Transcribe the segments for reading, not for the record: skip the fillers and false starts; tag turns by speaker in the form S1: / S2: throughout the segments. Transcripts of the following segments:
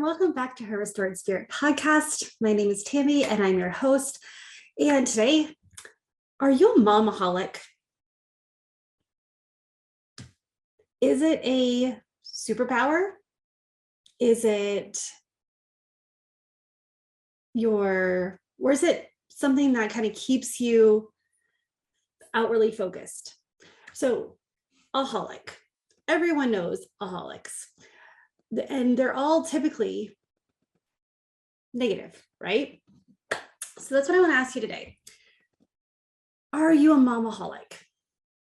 S1: welcome back to her Restored Spirit podcast. My name is Tammy and I'm your host. And today, are you a mom-oholic? Is it a superpower? Is it or is it something that kind of keeps you outwardly focused? So, aholic. Everyone knows aholics. And they're all typically negative, right? So that's what I want to ask you today. Are you a momaholic?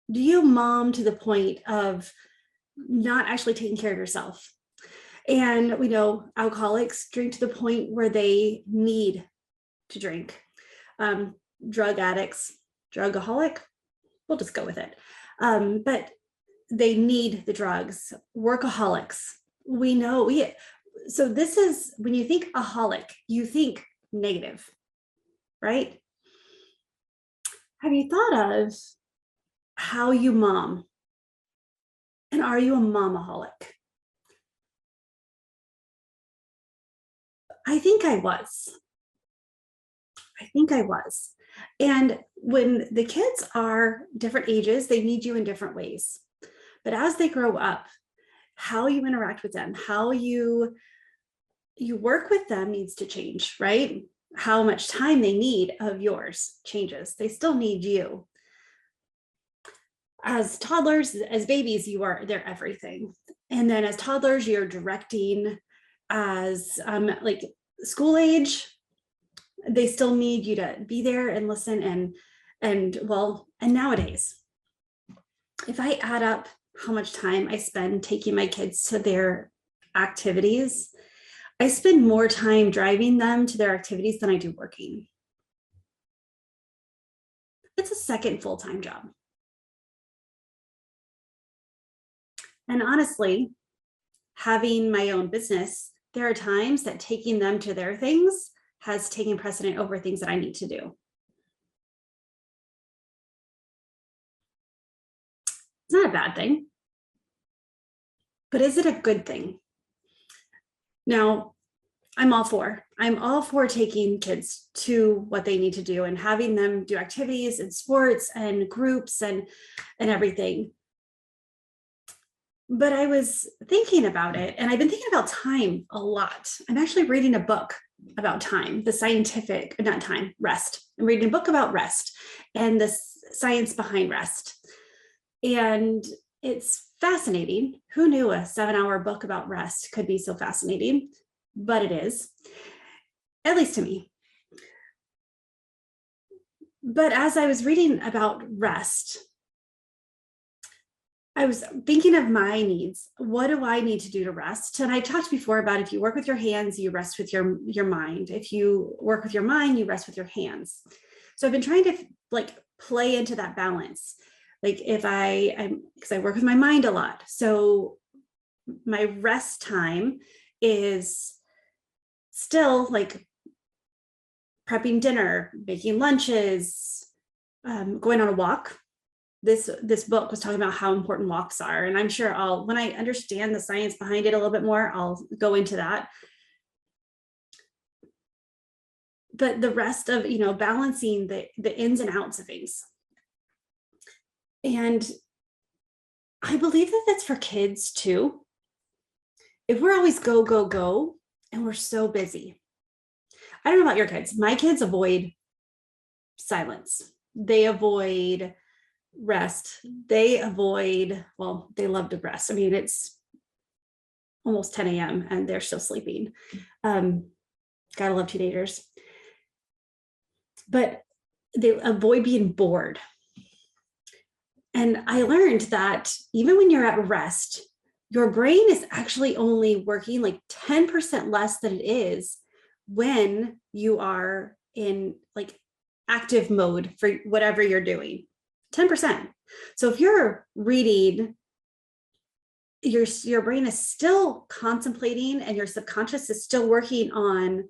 S1: Do you mom to the point of not actually taking care of yourself? And we know alcoholics drink to the point where they need to drink. Drug addicts, drugaholic, we'll just go with it. But they need the drugs. Workaholics, we know. So this is, when you think aholic, you think negative, right? Have you thought of how you mom? And are you a momaholic? I think I was. And when the kids are different ages, they need you in different ways. But as they grow up, how you interact with them, how you work with them needs to change, right? How much time they need of yours changes. They still need you. As toddlers, as babies, they're everything. And then as toddlers, you're directing. As like school age, they still need you to be there and listen. And nowadays, if I add up how much time I spend taking my kids to their activities, I spend more time driving them to their activities than I do working. It's a second full-time job. And honestly, having my own business, there are times that taking them to their things has taken precedent over things that I need to do. It's not a bad thing, but is it a good thing? Now, I'm all for taking kids to what they need to do and having them do activities and sports and groups and everything. But I was thinking about it, and I've been thinking about time a lot. I'm actually reading a book about time, rest. I'm reading a book about rest and the science behind rest. And it's fascinating. Who knew a 7-hour book about rest could be so fascinating? But it is, at least to me. But as I was reading about rest, I was thinking of my needs. What do I need to do to rest? And I talked before about if you work with your hands, you rest with your mind. If you work with your mind, you rest with your hands. So I've been trying to play into that balance. Like because I work with my mind a lot. So my rest time is still like prepping dinner, making lunches, going on a walk. This book was talking about how important walks are. And I'm sure when I understand the science behind it a little bit more, I'll go into that. But the rest of, balancing the ins and outs of things. And I believe that that's for kids too. If we're always go, go, go, and we're so busy. I don't know about your kids. My kids avoid silence. They avoid rest. They love to rest. I mean, it's almost 10 a.m. and they're still sleeping. Gotta love teenagers. But they avoid being bored. And I learned that even when you're at rest, your brain is actually only working like 10% less than it is when you are in like active mode for whatever you're doing. 10%. So if you're reading, your brain is still contemplating and your subconscious is still working on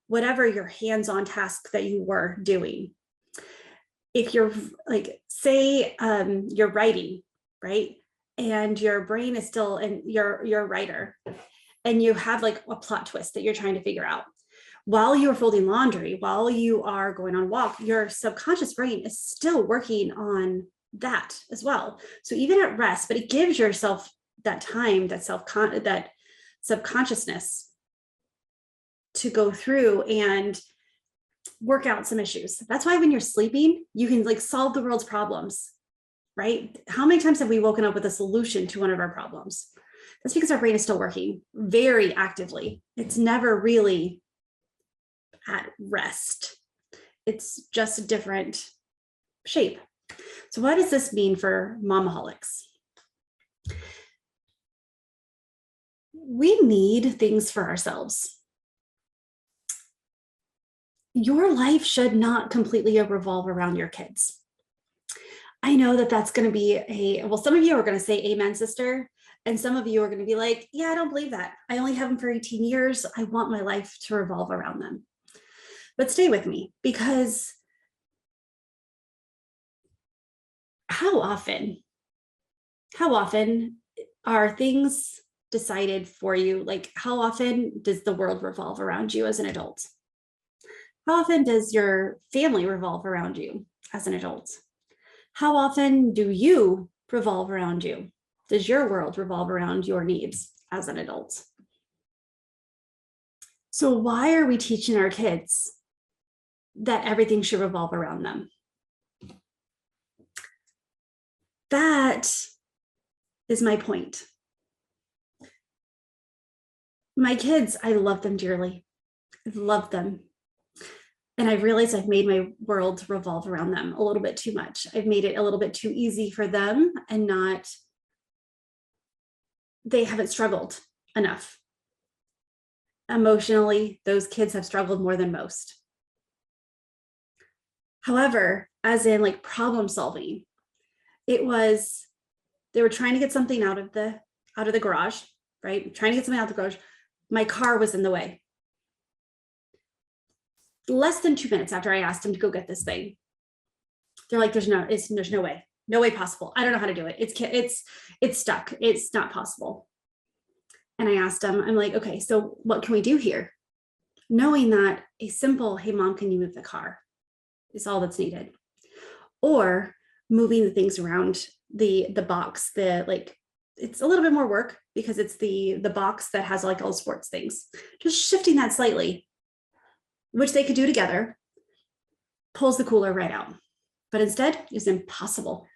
S1: whatever your hands-on task that you were doing. If you're say you're writing, right? And your brain is still, and you're a writer, and you have like a plot twist that you're trying to figure out. While you are folding laundry, while you are going on a walk, your subconscious brain is still working on that as well. So even at rest, but it gives yourself that time, that subconsciousness to go through and work out some issues. That's why when you're sleeping, you can like solve the world's problems, right? How many times have we woken up with a solution to one of our problems? That's because our brain is still working very actively. It's never really at rest. It's just a different shape. So what does this mean for momaholics? We need things for ourselves. Your life should not completely revolve around your kids. I know that that's going to be well, some of you are going to say amen, sister. And some of you are going to be like, yeah, I don't believe that. I only have them for 18 years. I want my life to revolve around them. But stay with me, because how often are things decided for you? Like, how often does the world revolve around you as an adult? How often does your family revolve around you as an adult? How often do you revolve around you? Does your world revolve around your needs as an adult? So why are we teaching our kids that everything should revolve around them? That is my point. My kids, I love them dearly. I love them. And I've realized I've made my world revolve around them a little bit too much. I've made it a little bit too easy for them, and they haven't struggled enough. Emotionally, those kids have struggled more than most. However, as in like problem solving, they were trying to get something out of the garage, right? Trying to get something out of the garage. My car was in the way. Less than 2 minutes after I asked them to go get this thing, they're like, there's no way possible. I don't know how to do it. It's stuck. It's not possible. And I asked them, I'm like, okay, so what can we do here? Knowing that a simple, hey mom, can you move the car, is all that's needed. Or moving the things around the box, it's a little bit more work because it's the box that has like all the sports things. Just shifting that slightly, which they could do together, pulls the cooler right out. But instead, it's impossible.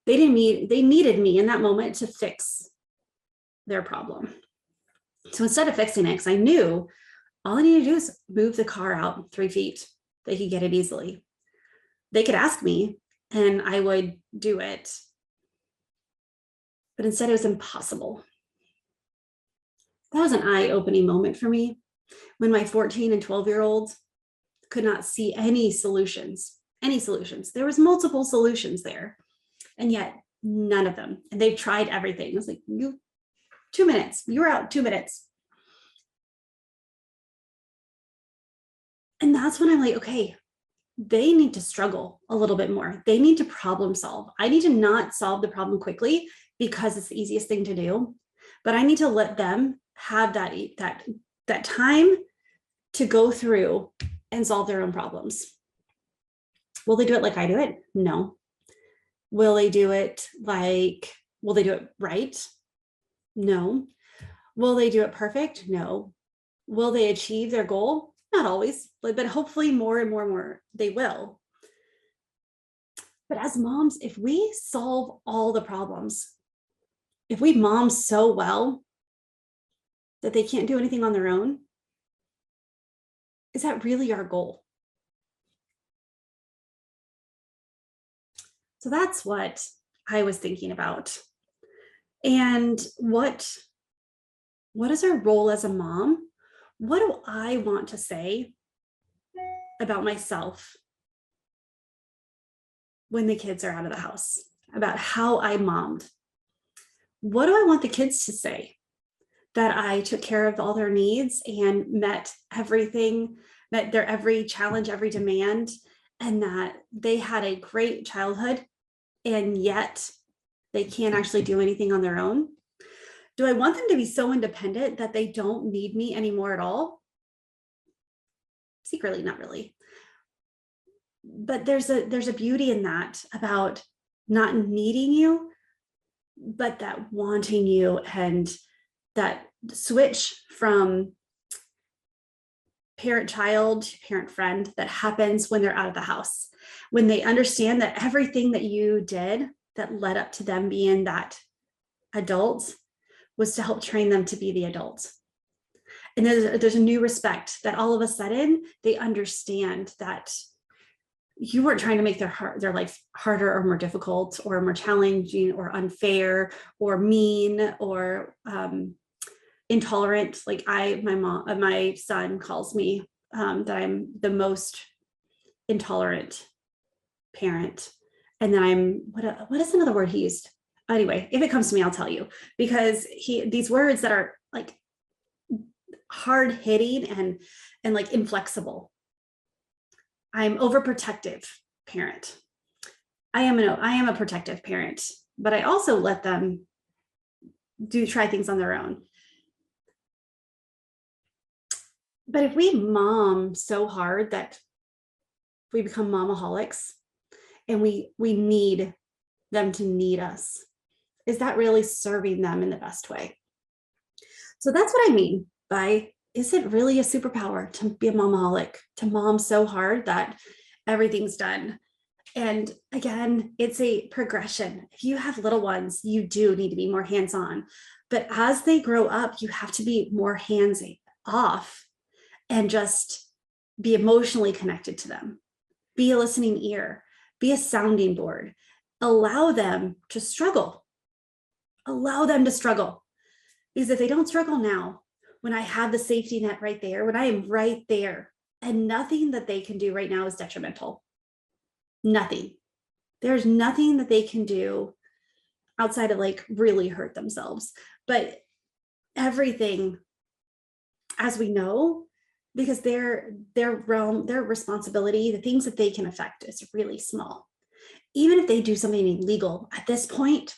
S1: They needed me in that moment to fix their problem. So instead of fixing it, because I knew all I needed to do is move the car out 3 feet, they could get it easily. They could ask me and I would do it. But instead, it was impossible. That was an eye-opening moment for me when my 14 and 12-year-olds could not see any solutions. There was multiple solutions there, and yet none of them. And they've tried everything. It was like, 2 minutes, you were out 2 minutes. And that's when I'm like, okay, they need to struggle a little bit more. They need to problem solve. I need to not solve the problem quickly because it's the easiest thing to do, but I need to let them have that time to go through and solve their own problems. Will they do it like I do it? No. Will they do it right? No. Will they do it perfect? No. Will they achieve their goal? Not always, but hopefully more and more they will. But as moms, if we solve all the problems, if we mom so well that they can't do anything on their own, is that really our goal? So that's what I was thinking about. And what is our role as a mom? What do I want to say about myself when the kids are out of the house, about how I mommed? What do I want the kids to say? That I took care of all their needs and met their every challenge, every demand, and that they had a great childhood, and yet they can't actually do anything on their own. Do I want them to be so independent that they don't need me anymore at all? Secretly, not really. But there's a beauty in that, about not needing you, but that wanting you, and that switch from parent-child to parent-friend that happens when they're out of the house, when they understand that everything that you did that led up to them being that adult was to help train them to be the adult. And there's a new respect that all of a sudden they understand that you weren't trying to make their life harder or more difficult or more challenging or unfair or mean or intolerant. Like my son calls me that I'm the most intolerant parent. And then I'm, what is another word he used? Anyway, if it comes to me, I'll tell you, because these words that are like hard hitting and like inflexible. I'm overprotective parent. I am a protective parent, but I also let them try things on their own. But if we mom so hard that we become momaholics and we need them to need us, is that really serving them in the best way? So that's what I mean by, is it really a superpower to be a momaholic, to mom so hard that everything's done? And again, it's a progression. If you have little ones, you do need to be more hands-on. But as they grow up, you have to be more hands-off and just be emotionally connected to them. Be a listening ear, be a sounding board, allow them to struggle. Allow them to struggle. Because if they don't struggle now, when I have the safety net right there, when I am right there, and nothing that they can do right now is detrimental. Nothing. There's nothing that they can do outside of like really hurt themselves. But everything, as we know, because their realm, their responsibility, the things that they can affect is really small. Even if they do something illegal at this point,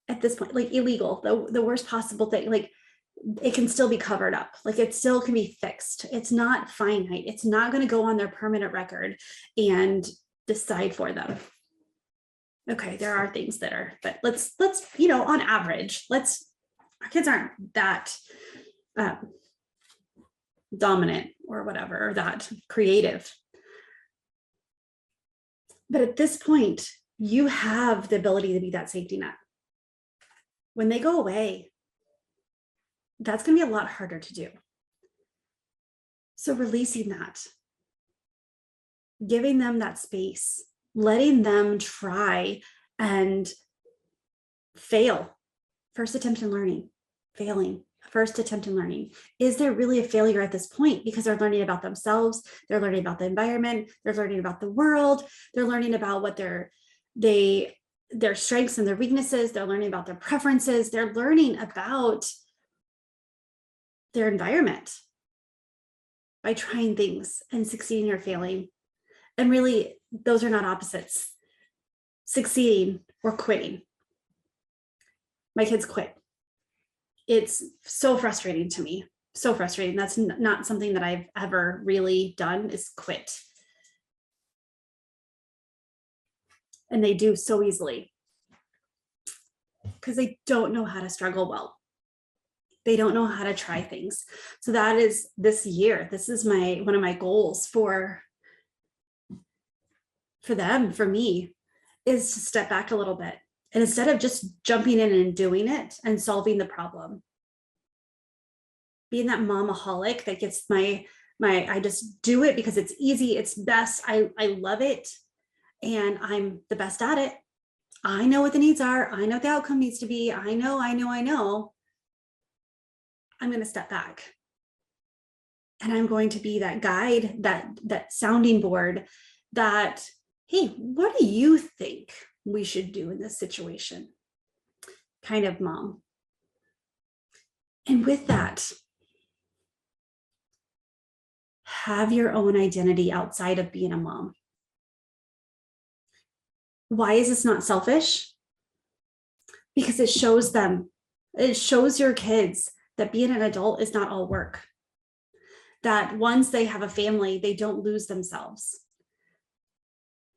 S1: like illegal, the worst possible thing, like it can still be covered up. Like it still can be fixed. It's not finite. It's not going to go on their permanent record and decide for them. Okay, there are things that are, but let's, on average, our kids aren't that dominant or whatever, or that creative. But at this point, you have the ability to be that safety net. When they go away, that's going to be a lot harder to do. So releasing that, giving them that space, letting them try and fail. First attempt in learning, failing. First attempt in learning. Is there really a failure at this point? Because they're learning about themselves, they're learning about the environment, they're learning about the world, they're learning about what their strengths and their weaknesses, they're learning about their preferences, they're learning about their environment by trying things and succeeding or failing. And really, those are not opposites. Succeeding or quitting. My kids quit. It's so frustrating to me. So frustrating. That's not something that I've ever really done, is quit. And they do so easily because they don't know how to struggle well. They don't know how to try things. So that is this year. This is one of my goals for them, for me, is to step back a little bit. And instead of just jumping in and doing it and solving the problem, being that momaholic that gets I just do it because it's easy, it's best, I love it, and I'm the best at it. I know what the needs are. I know what the outcome needs to be. I know. I'm going to step back. And I'm going to be that guide, that sounding board, that, hey, what do you think we should do in this situation? Kind of mom. And with that, have your own identity outside of being a mom. Why is this not selfish? Because it shows them It shows your kids that being an adult is not all work, that once they have a family, they don't lose themselves,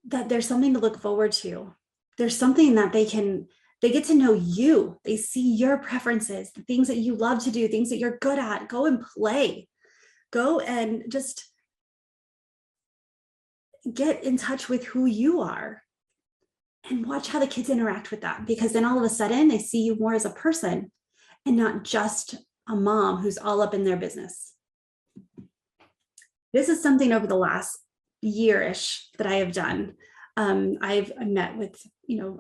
S1: that there's something to look forward to. There's something that they get to know you. They see your preferences, the things that you love to do, things that you're good at. Go and play. Go and just get in touch with who you are and watch how the kids interact with that, because then all of a sudden they see you more as a person and not just a mom who's all up in their business. This is something over the last year-ish that I have done. I've met with,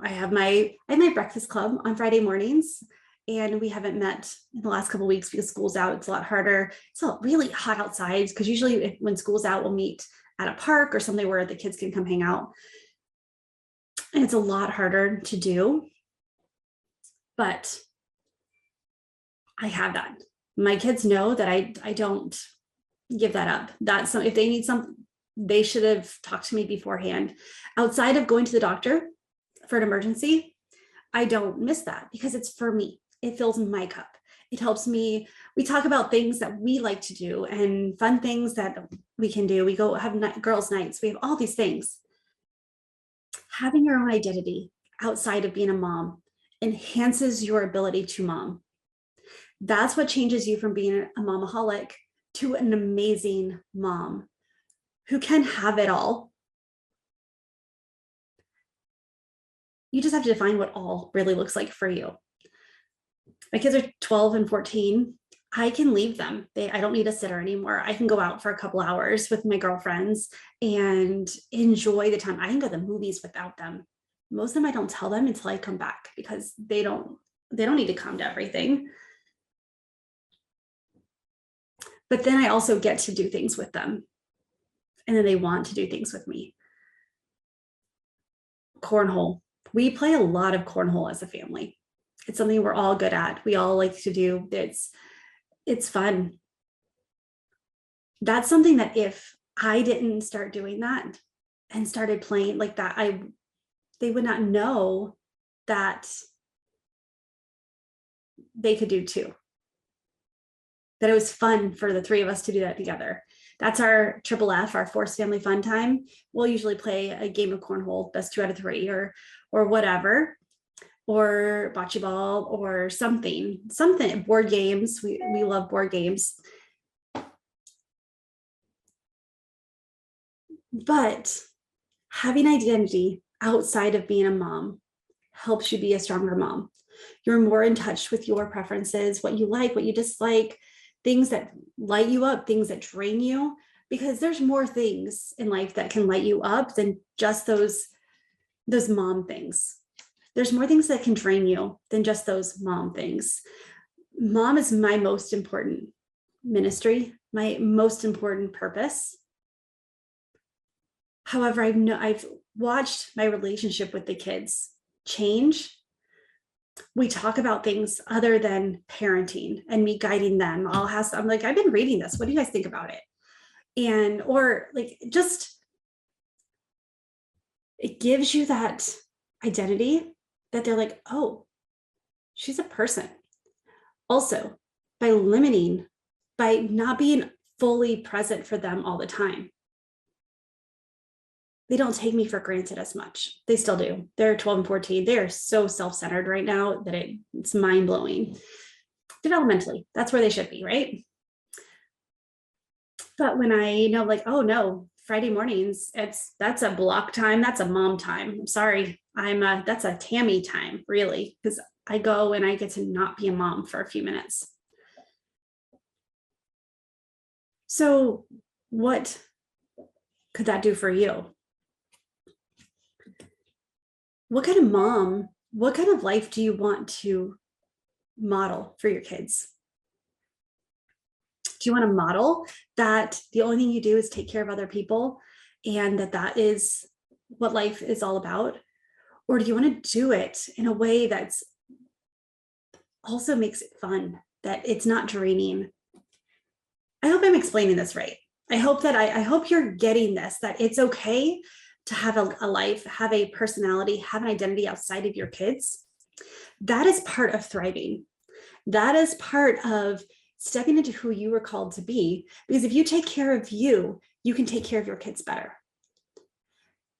S1: I have my breakfast club on Friday mornings, and we haven't met in the last couple of weeks because school's out. It's a lot harder. It's really hot outside, because usually when school's out, we'll meet at a park or something where the kids can come hang out. And it's a lot harder to do, but I have that. My kids know that I don't give that up. That's if they need something, they should have talked to me beforehand. Outside of going to the doctor for an emergency, I don't miss that because it's for me. It fills my cup. It helps me. We talk about things that we like to do and fun things that we can do. We go have girls' nights. We have all these things. Having your own identity outside of being a mom enhances your ability to mom. That's what changes you from being a momaholic to an amazing mom who can have it all. You just have to define what all really looks like for you. My kids are 12 and 14. I can leave them. I don't need a sitter anymore. I can go out for a couple hours with my girlfriends and enjoy the time. I can go to the movies without them. Most of them I don't tell them until I come back, because they don't need to come to everything. But then I also get to do things with them. And then they want to do things with me. Cornhole. We play a lot of cornhole as a family. It's something we're all good at. We all like to do. It's fun. That's something that if I didn't start doing that and started playing like that, they would not know that they could do too. That it was fun for the three of us to do that together. That's our triple F, our forced family fun time. We'll usually play a game of cornhole, best 2 out of 3, or whatever, or bocce ball, or something. Board games. We love board games. But having identity outside of being a mom helps you be a stronger mom. You're more in touch with your preferences, what you like, what you dislike, things that light you up, things that drain you, because there's more things in life that can light you up than just those mom things. There's more things that can drain you than just those mom things. Mom is my most important ministry, my most important purpose. However, I've watched my relationship with the kids change. We talk about things other than parenting and me guiding them. I'm like, I've been reading this. What do you guys think about it? Or like, just, it gives you that identity that they're like, oh, she's a person. Also, by not being fully present for them all the time, they don't take me for granted as much. They still do. They're 12 and 14. They are so self-centered right now that it's mind-blowing. Developmentally, that's where they should be, right? But when I know, like, oh no, Friday mornings, that's a block time. That's a mom time. I'm sorry. That's a Tammy time, really, because I go and I get to not be a mom for a few minutes. So what could that do for you? What kind of mom, what kind of life do you want to model for your kids? Do you want to model that the only thing you do is take care of other people and that is what life is all about? Or do you want to do it in a way that's also makes it fun, that it's not draining? I hope I'm explaining this right. I hope you're getting this, that it's okay to have a life, have a personality, have an identity outside of your kids. That is part of thriving. That is part of stepping into who you were called to be. Because if you take care of you, you can take care of your kids better.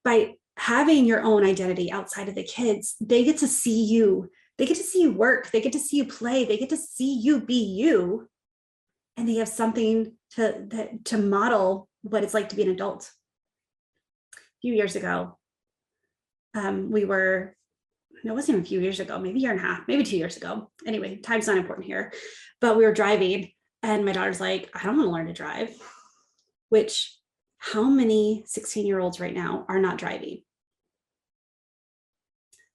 S1: By having your own identity outside of the kids, they get to see you. They get to see you work. They get to see you play. They get to see you be you. And they have something to model what it's like to be an adult. A few years ago, it wasn't even a few years ago, maybe a year and a half, maybe 2 years ago. Anyway, time's not important here. But we were driving and my daughter's like, I don't want to learn to drive. Which, how many 16-year-olds right now are not driving?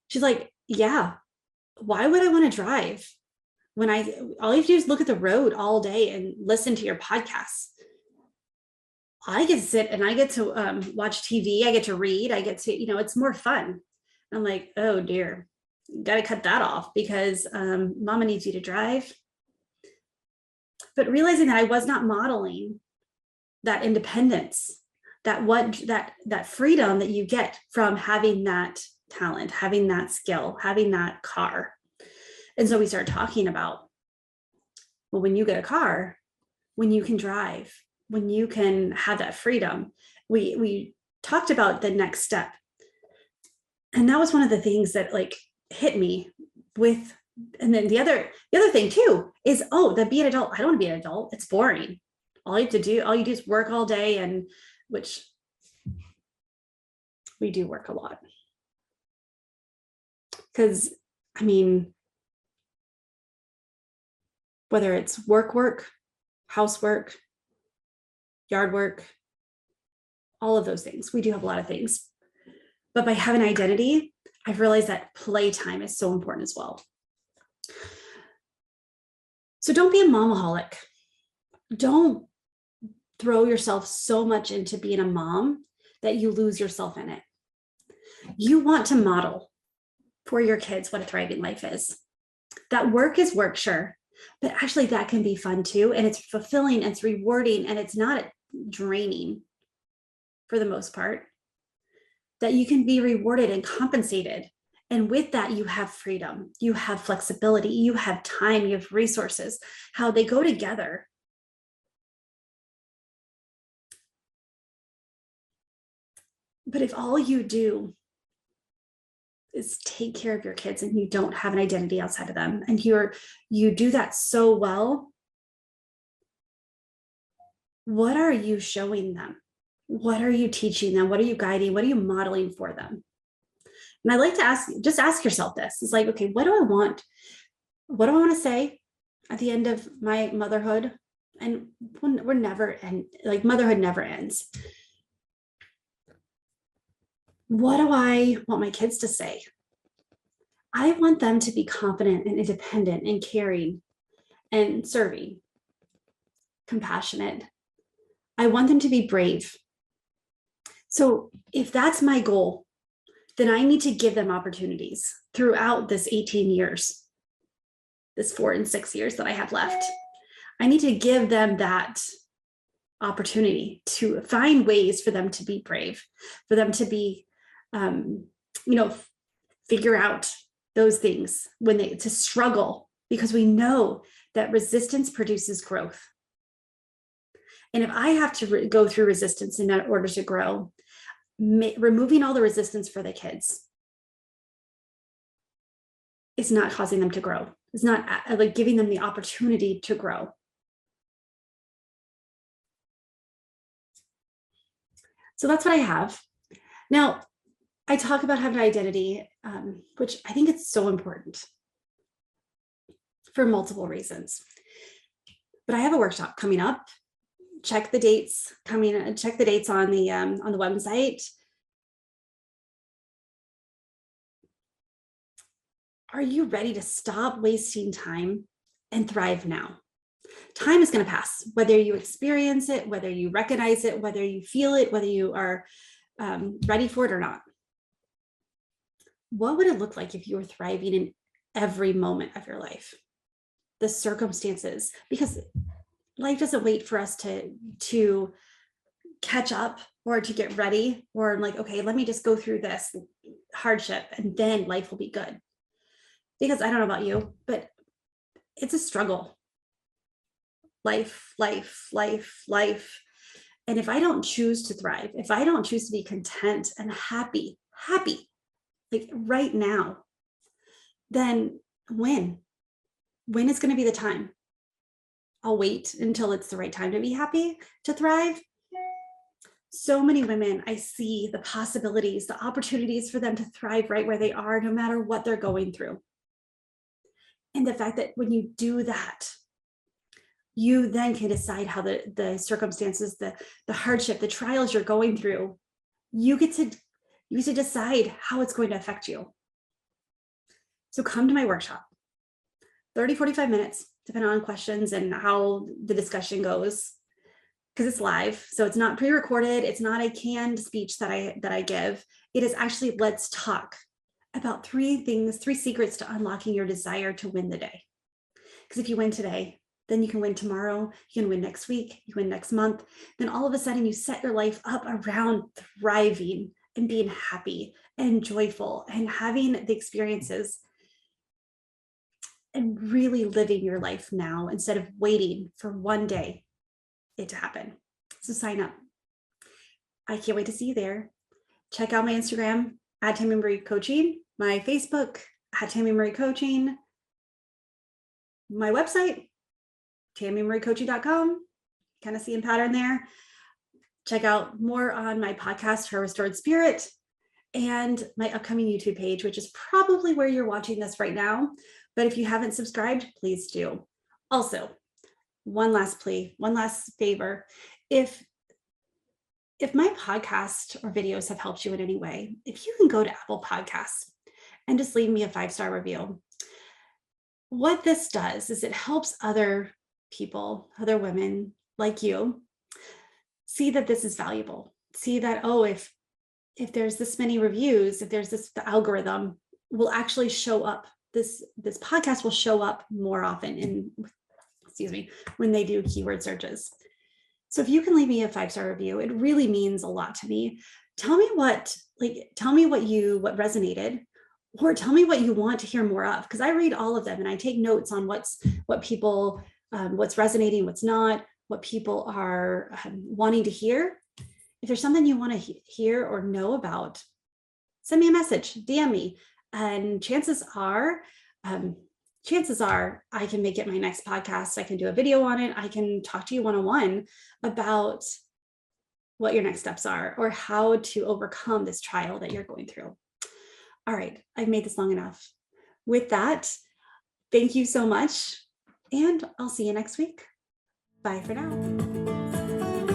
S1: She's like, yeah, why would I want to drive when all you have to do is look at the road all day and listen to your podcasts? I get to sit and I get to watch TV. I get to read. I get to, it's more fun. I'm like, oh dear, got to cut that off because mama needs you to drive. But realizing that I was not modeling that independence, that freedom that you get from having that talent, having that skill, having that car. And so we started talking about, well, when you get a car, when you can drive, when you can have that freedom, we talked about the next step. And that was one of the things that like hit me with, and then the other thing too is, be an adult. I don't want to be an adult. It's boring. All you do is work all day, and which we do work a lot. Because whether it's work, housework, yard work, all of those things, we do have a lot of things. But by having identity, I've realized that playtime is so important as well. So don't be a momaholic. Don't throw yourself so much into being a mom that you lose yourself in it. You want to model for your kids what a thriving life is. That work is work, sure, but actually that can be fun too. And it's fulfilling, and it's rewarding, and it's not draining for the most part. That you can be rewarded and compensated. And with that, you have freedom, you have flexibility, you have time, you have resources, how they go together. But if all you do is take care of your kids and you don't have an identity outside of them, and you do that so well, what are you showing them? What are you teaching them? What are you guiding? What are you modeling for them? And I like to ask yourself this. It's like, okay, what do I want? What do I want to say at the end of my motherhood? And motherhood never ends. What do I want my kids to say? I want them to be confident and independent and caring and serving, compassionate. I want them to be brave. So if that's my goal, then I need to give them opportunities throughout this 18 years, this 4 and 6 years that I have left. I need to give them that opportunity to find ways for them to be brave, for them to be, figure out those things to struggle, because we know that resistance produces growth. And if I have to go through resistance in order to grow, removing all the resistance for the kids is not causing them to grow. It's not like giving them the opportunity to grow. So that's what I have. Now, I talk about having identity, which I think it's so important for multiple reasons. But I have a workshop coming up. Check the dates on the website. Are you ready to stop wasting time and thrive now? Time is going to pass, whether you experience it, whether you recognize it, whether you feel it, whether you are ready for it or not. What would it look like if you were thriving in every moment of your life? The circumstances, because life doesn't wait for us to catch up or to get ready, or like, okay, let me just go through this hardship and then life will be good. Because I don't know about you, but it's a struggle. Life. And if I don't choose to thrive, if I don't choose to be content and happy, like right now, then when is going to be the time? I'll wait until it's the right time to be happy, to thrive. So many women, I see the possibilities, the opportunities for them to thrive right where they are, no matter what they're going through. And the fact that when you do that, you then can decide how the circumstances, the hardship, the trials you're going through, you get to decide how it's going to affect you. So come to my workshop, 30, 45 minutes, depending on questions and how the discussion goes, because it's live. So it's not pre-recorded. It's not a canned speech that I give. It is actually, let's talk about 3 secrets to unlocking your desire to win the day. Because if you win today, then you can win tomorrow, you can win next week, you win next month. Then all of a sudden you set your life up around thriving and being happy and joyful and having the experiences and really living your life now instead of waiting for one day it to happen. So sign up. I can't wait to see you there. Check out my Instagram at Tammy Marie Coaching, my Facebook at Tammy Marie Coaching, my website, tammymariecoaching.com. Kind of seeing pattern there. Check out more on my podcast, Her Restored Spirit, and my upcoming YouTube page, which is probably where you're watching this right now. But if you haven't subscribed, please do. Also, one last plea, one last favor. If my podcast or videos have helped you in any way, if you can go to Apple Podcasts and just leave me a 5-star review. What this does is it helps other people, other women like you, see that this is valuable. See that, oh, if there's this many reviews, if there's this, the algorithm will actually show up. This podcast will show up more often in, when they do keyword searches. So if you can leave me a 5-star review, it really means a lot to me. Tell me what resonated, or tell me what you want to hear more of, because I read all of them and I take notes on what people, what's resonating, what's not, what people are wanting to hear. If there's something you want to hear or know about, send me a message, DM me, and chances are I can make it my next podcast. I can do a video on it. I can talk to you one-on-one about what your next steps are or how to overcome this trial that you're going through. All right, I've made this long enough. With that, thank you so much, and I'll see you next week. Bye for now.